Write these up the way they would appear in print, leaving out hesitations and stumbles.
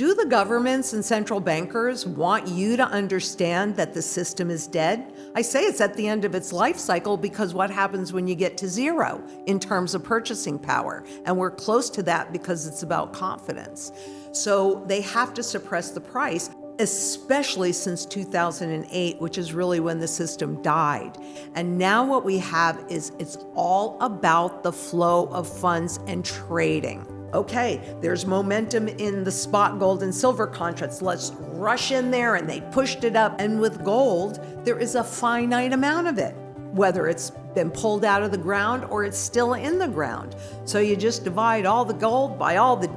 Do the governments and central bankers want you to understand that the system is dead? I say it's at the end of its life cycle because what happens when you get to zero in terms of purchasing power? And we're close to that because it's about confidence. So they have to suppress the price, especially since 2008, which is really when the system died. And now what we have is it's all about the flow of funds and trading. Okay, there's momentum in the spot gold and silver contracts. Let's rush in there, and they pushed it up. And with gold, there is a finite amount of it, whether it's been pulled out of the ground or it's still in the ground. So you just divide all the gold by all the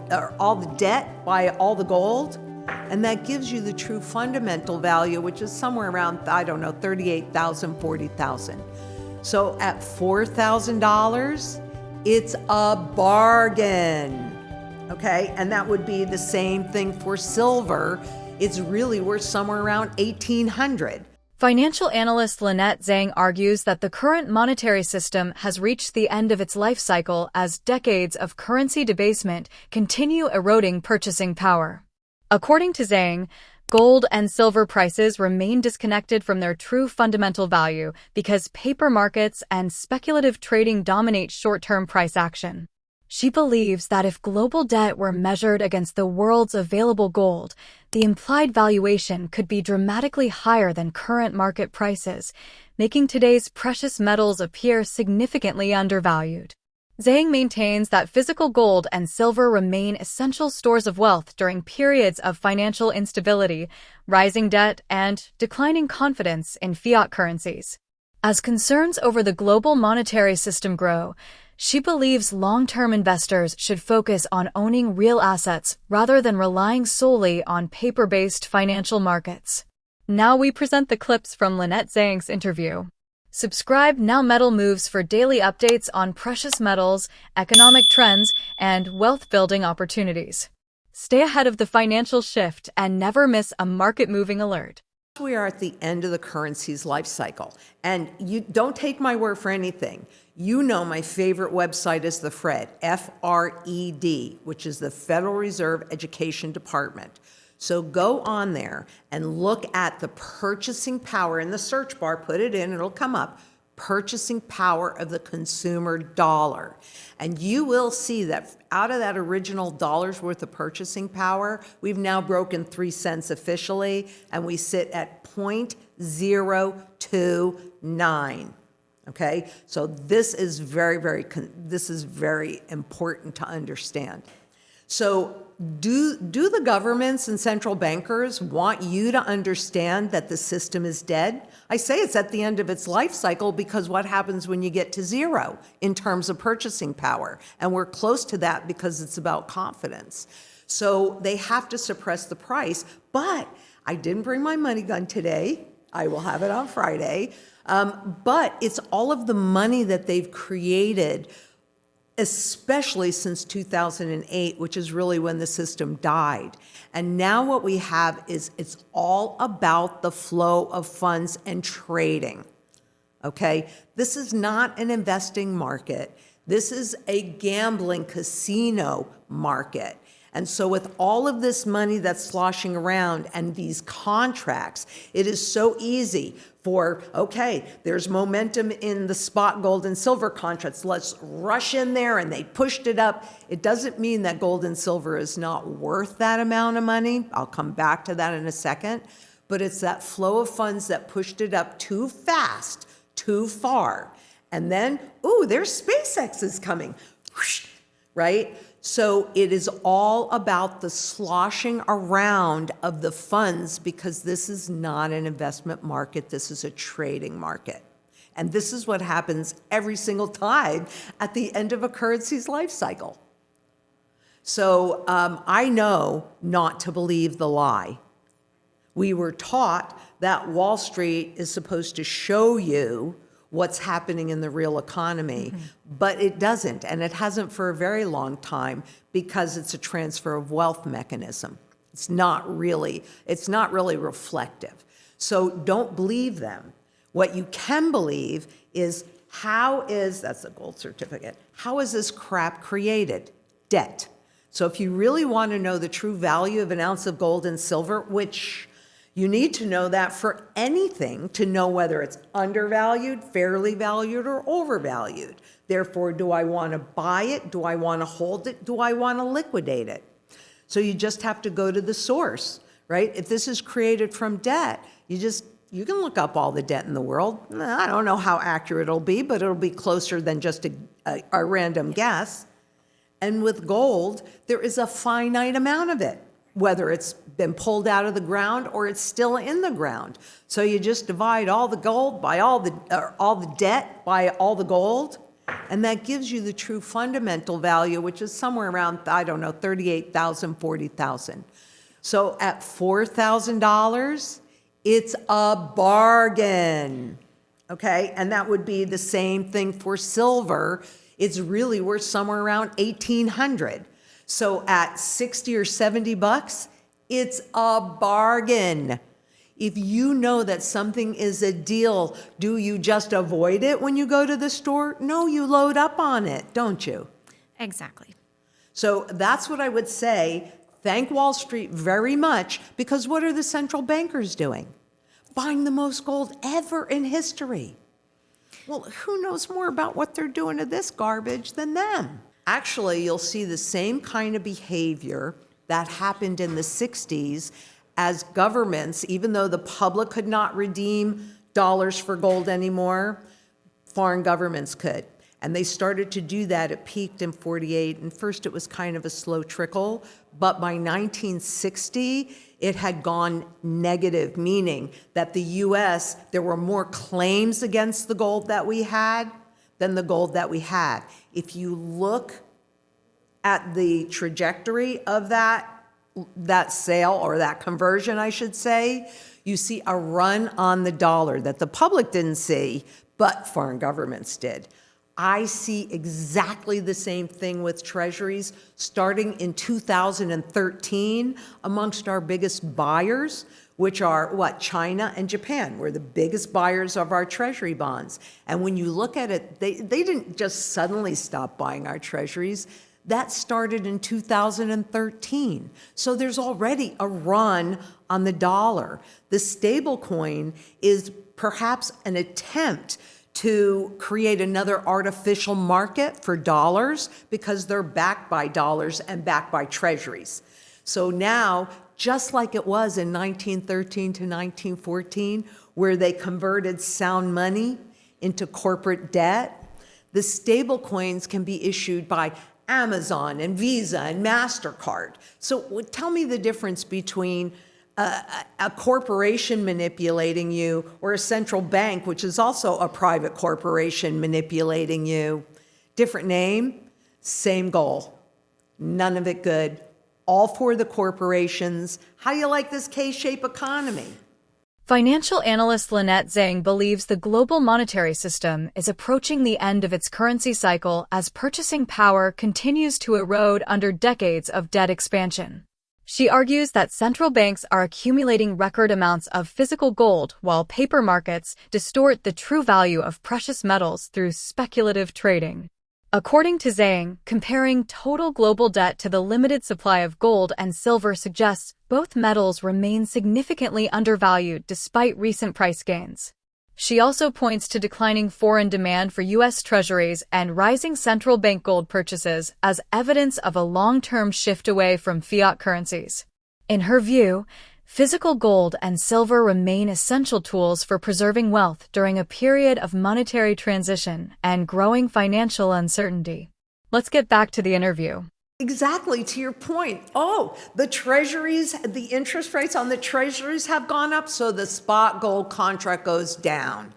debt by all the gold, and that gives you the true fundamental value, which is somewhere around, I don't know, 38,000, 40,000. So at $4,000, it's a bargain, okay? And that would be the same thing for silver. It's really worth somewhere around 1,800. Financial analyst Lynette Zaing argues that the current monetary system has reached the end of its life cycle as decades of currency debasement continue eroding purchasing power. According to Zang, gold and silver prices remain disconnected from their true fundamental value because paper markets and speculative trading dominate short-term price action. She believes that if global debt were measured against the world's available gold, the implied valuation could be dramatically higher than current market prices, making today's precious metals appear significantly undervalued. Zang maintains that physical gold and silver remain essential stores of wealth during periods of financial instability, rising debt, and declining confidence in fiat currencies. As concerns over the global monetary system grow, she believes long-term investors should focus on owning real assets rather than relying solely on paper-based financial markets. Now we present the clips from Lynette Zaing's interview. Subscribe now. Metal Moves for daily updates on precious metals, economic trends, and wealth-building opportunities. Stay ahead of the financial shift and never miss a market-moving alert. We are at the end of the currency's life cycle, and you don't take my word for anything. You know my favorite website is the FRED, F-R-E-D, which is the Federal Reserve Education Department. So go on there and look at the purchasing power in the search bar, put it in, it'll come up, purchasing power of the consumer dollar. And you will see that out of that original dollar's worth of purchasing power, we've now broken 3 cents officially, and we sit at 0.029. Okay, so this is very important to understand. So do the governments and central bankers want you to understand that the system is dead? I say it's at the end of its life cycle because what happens when you get to zero in terms of purchasing power? And we're close to that because it's about confidence. So they have to suppress the price, but I didn't bring my money gun today. I will have it on Friday. But it's all of the money that they've created, especially since 2008, which is really when the system died. And now what we have is it's all about the flow of funds and trading, okay? This is not an investing market. This is a gambling casino market. And so with all of this money that's sloshing around and these contracts, it is so easy for, okay, there's momentum in the spot gold and silver contracts. Let's rush in there, and they pushed it up. It doesn't mean that gold and silver is not worth that amount of money. I'll come back to that in a second. But it's that flow of funds that pushed it up too fast, too far. And then, ooh, there's SpaceX is coming, right? So it is all about the sloshing around of the funds because this is not an investment market. This is a trading market. And this is what happens every single time at the end of a currency's life cycle. So I know not to believe the lie. We were taught that Wall Street is supposed to show you what's happening in the real economy, but it doesn't, and it hasn't for a very long time because it's a transfer of wealth mechanism. It's not really reflective. So don't believe them. What you can believe is that's a gold certificate, how is this crap created? Debt. So if you really want to know the true value of an ounce of gold and silver, which you need to know that for anything to know whether it's undervalued, fairly valued, or overvalued. Therefore, do I want to buy it? Do I want to hold it? Do I want to liquidate it? So you just have to go to the source, right? If this is created from debt, you can look up all the debt in the world. I don't know how accurate it'll be, but it'll be closer than just a random guess. And with gold, there is a finite amount of it, whether it's been pulled out of the ground or it's still in the ground. So you just divide all the gold by all the debt by all the gold, and that gives you the true fundamental value, which is somewhere around, I don't know, 38,000, 40,000. So at $4,000, it's a bargain, okay? And that would be the same thing for silver. It's really worth somewhere around 1,800. So at 60 or 70 bucks, it's a bargain. If you know that something is a deal, do you just avoid it when you go to the store? No, you load up on it, don't you? Exactly. So that's what I would say. Thank Wall Street very much, because what are the central bankers doing? Buying the most gold ever in history. Well, who knows more about what they're doing to this garbage than them? Actually, you'll see the same kind of behavior that happened in the 60s as governments, even though the public could not redeem dollars for gold anymore, foreign governments could. And they started to do that. It peaked in 48. And first it was kind of a slow trickle. But by 1960, it had gone negative, meaning that the US, there were more claims against the gold that we had than the gold that we had. If you look at the trajectory of that sale, or that conversion, I should say, you see a run on the dollar that the public didn't see, but foreign governments did. I see exactly the same thing with treasuries starting in 2013 amongst our biggest buyers, which are what? China and Japan were the biggest buyers of our treasury bonds. And when you look at it, they didn't just suddenly stop buying our treasuries. That started in 2013. So there's already a run on the dollar. The stable coin is perhaps an attempt to create another artificial market for dollars because they're backed by dollars and backed by treasuries. So now, just like it was in 1913 to 1914, where they converted sound money into corporate debt, the stable coins can be issued by Amazon and Visa and MasterCard. So tell me the difference between a corporation manipulating you or a central bank, which is also a private corporation manipulating you. Different name, same goal. None of it good. All for the corporations. How do you like this K-shaped economy? Financial analyst Lynette Zaing believes the global monetary system is approaching the end of its currency cycle as purchasing power continues to erode under decades of debt expansion. She argues that central banks are accumulating record amounts of physical gold while paper markets distort the true value of precious metals through speculative trading. According to Zang, comparing total global debt to the limited supply of gold and silver suggests both metals remain significantly undervalued despite recent price gains. She also points to declining foreign demand for U.S. treasuries and rising central bank gold purchases as evidence of a long-term shift away from fiat currencies. In her view, physical gold and silver remain essential tools for preserving wealth during a period of monetary transition and growing financial uncertainty. Let's get back to the interview. Exactly, to your point. Oh, the treasuries, the interest rates on the treasuries have gone up, so the spot gold contract goes down.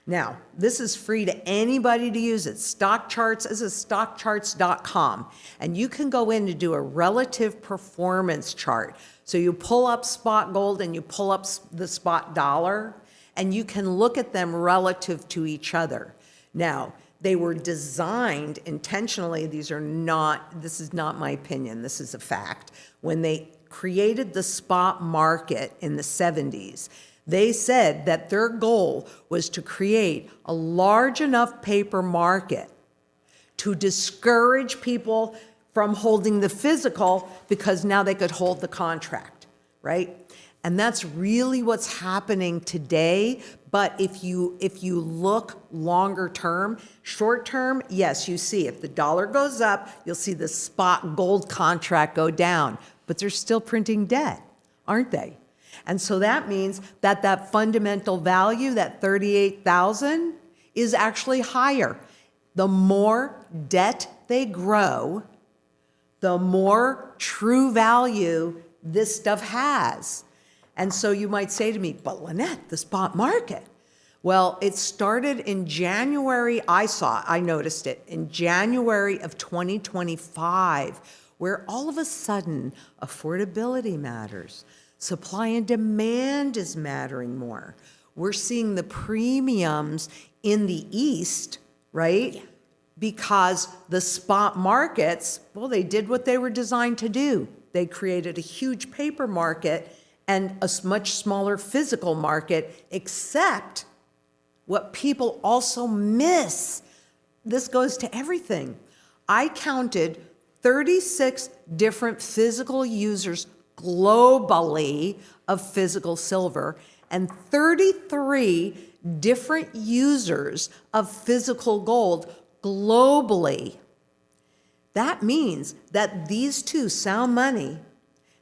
Now, this is free to anybody to use it. Stock Charts is stockcharts.com, and you can go in to do a relative performance chart. So you pull up spot gold and you pull up the spot dollar, and you can look at them relative to each other. Now, they were designed intentionally. This is not my opinion, this is a fact. When they created the spot market in the 70s, they said that their goal was to create a large enough paper market to discourage people from holding the physical because now they could hold the contract, right? And that's really what's happening today. But if you look longer term, short term, yes, you see if the dollar goes up, you'll see the spot gold contract go down. But they're still printing debt, aren't they? And so that means that that fundamental value, that 38,000, is actually higher. The more debt they grow, the more true value this stuff has. And so you might say to me, but Lynette, the spot market. Well, it started in January, I noticed it, in January of 2025, where all of a sudden affordability matters. Supply and demand is mattering more. We're seeing the premiums in the East, right? Because the spot markets, well, they did what they were designed to do. They created a huge paper market and a much smaller physical market, except what people also miss. This goes to everything. I counted 36 different physical users globally of physical silver and 33 different users of physical gold globally. That means that these two, sound money,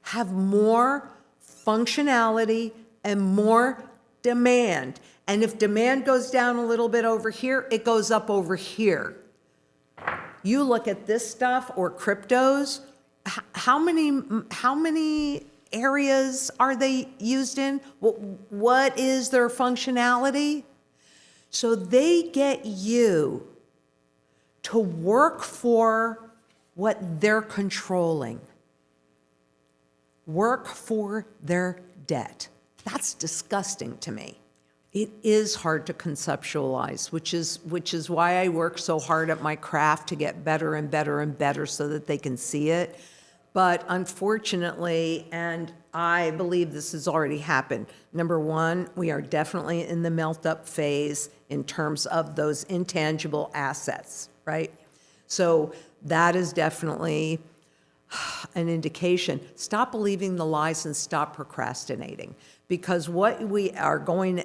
have more functionality and more demand. And if demand goes down a little bit over here, it goes up over here. You look at this stuff or cryptos, how many areas are they used in? What is their functionality? So they get you to work for what they're controlling. Work for their debt. That's disgusting to me. It is hard to conceptualize, which is why I work so hard at my craft to get better and better and better so that they can see it. But unfortunately, and I believe this has already happened, number one, we are definitely in the melt-up phase in terms of those intangible assets, right? So that is definitely an indication. Stop believing the lies and stop procrastinating. Because what we are going,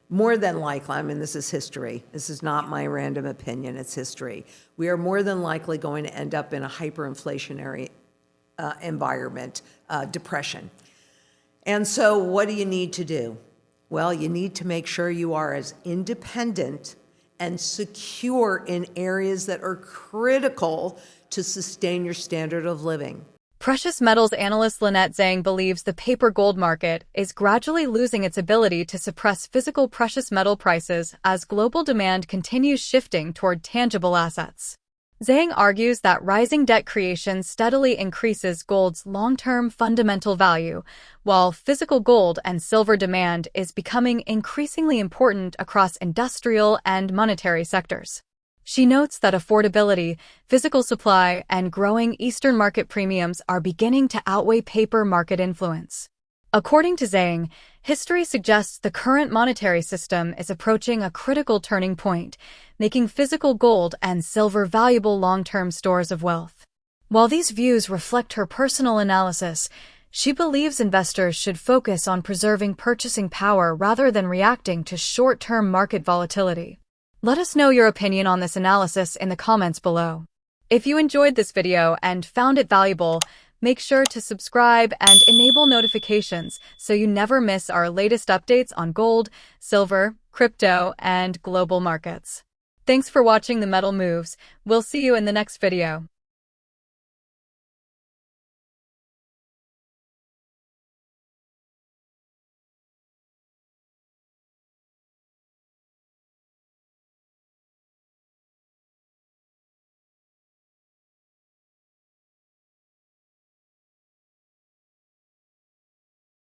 more than likely, I mean, this is history. This is not my random opinion, it's history. We are more than likely going to end up in a hyperinflationary environment, depression. And so what do you need to do? Well, you need to make sure you are as independent and secure in areas that are critical to sustain your standard of living. Precious metals analyst Lynette Zaing believes the paper gold market is gradually losing its ability to suppress physical precious metal prices as global demand continues shifting toward tangible assets. Zang argues that rising debt creation steadily increases gold's long-term fundamental value, while physical gold and silver demand is becoming increasingly important across industrial and monetary sectors. She notes that affordability, physical supply, and growing Eastern market premiums are beginning to outweigh paper market influence. According to Zang, history suggests the current monetary system is approaching a critical turning point, making physical gold and silver valuable long-term stores of wealth. While these views reflect her personal analysis, she believes investors should focus on preserving purchasing power rather than reacting to short-term market volatility. Let us know your opinion on this analysis in the comments below. If you enjoyed this video and found it valuable, make sure to subscribe and enable notifications so you never miss our latest updates on gold, silver, crypto, and global markets. Thanks for watching The Metal Moves. We'll see you in the next video.